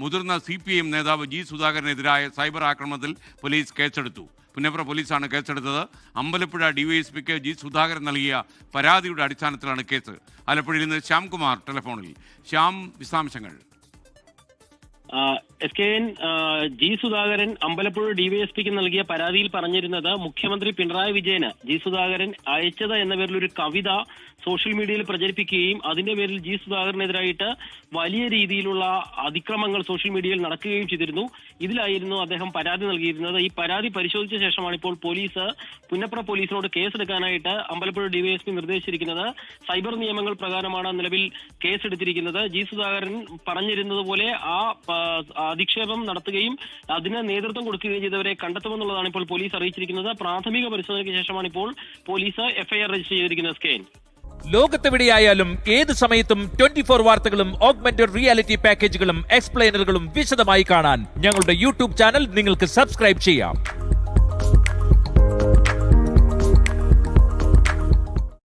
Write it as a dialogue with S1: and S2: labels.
S1: മുതിർന്ന CPM നേതാവ് G സുധാകരനെതിരായ cyber ആക്രമണത്തിൽ പോലീസ് കേസെടുത്തു. പുന്നപ്ര പോലീസാണ് കേസെടുത്തത്. അമ്പലപ്പുഴ DYSPക്ക് ജി സുധാകരൻ നൽകിയ പരാതിയുടെ അടിസ്ഥാനത്തിലാണ് കേസ്. ആലപ്പുഴയിൽ നിന്ന് ശ്യാംകുമാർ ടെലിഫോണിൽ. ശ്യാം, വിശദാംശങ്ങൾ.
S2: SKN ജി സുധാകരൻ അമ്പലപ്പുഴ DYSPക്ക് നൽകിയ പരാതിയിൽ പറഞ്ഞിരുന്നത് മുഖ്യമന്ത്രി പിണറായി വിജയന് ജി സുധാകരൻ അയച്ചത് എന്ന പേരിൽ ഒരു കവിത സോഷ്യൽ മീഡിയയിൽ പ്രചരിപ്പിക്കുകയും അതിന്റെ പേരിൽ ജി സുധാകരനെതിരായിട്ട് വലിയ രീതിയിലുള്ള അതിക്രമങ്ങൾ സോഷ്യൽ മീഡിയയിൽ നടക്കുകയും ചെയ്തിരുന്നു. ഇതിലായിരുന്നു അദ്ദേഹം പരാതി നൽകിയിരുന്നത്. ഈ പരാതി പരിശോധിച്ച ശേഷമാണ് ഇപ്പോൾ പോലീസ് പുന്നപ്ര പോലീസിനോട് കേസെടുക്കാനായിട്ട് അമ്പലപ്പുഴ DYSP നിർദ്ദേശിച്ചിരിക്കുന്നത്. സൈബർ നിയമങ്ങൾ പ്രകാരമാണ് നിലവിൽ കേസെടുത്തിരിക്കുന്നത്. ജി സുധാകരൻ പറഞ്ഞിരുന്നത് പോലെ ആ അധിക്ഷേപം നടത്തുകയും അതിന് നേതൃത്വം കൊടുക്കുകയും ചെയ്തവരെ കണ്ടെത്തുമെന്നുള്ളതാണ് ഇപ്പോൾ പോലീസ് അറിയിച്ചിരിക്കുന്നത്. പ്രാഥമിക പരിശോധനയ്ക്ക് ശേഷമാണ് ഇപ്പോൾ പോലീസ് FIR രജിസ്റ്റർ ചെയ്തിരിക്കുന്നത്.
S3: ലോകത്തെവിടെയായാലും ഏത് സമയത്തും 24 വാർത്തകളും ഓഗ്മെന്റഡ് റിയാലിറ്റി പാക്കേജുകളും എക്സ്പ്ലെയിനറുകളും വിശദമായി കാണാൻ ഞങ്ങളുടെ YouTube ചാനൽ നിങ്ങൾക്ക് സബ്സ്ക്രൈബ് ചെയ്യാം.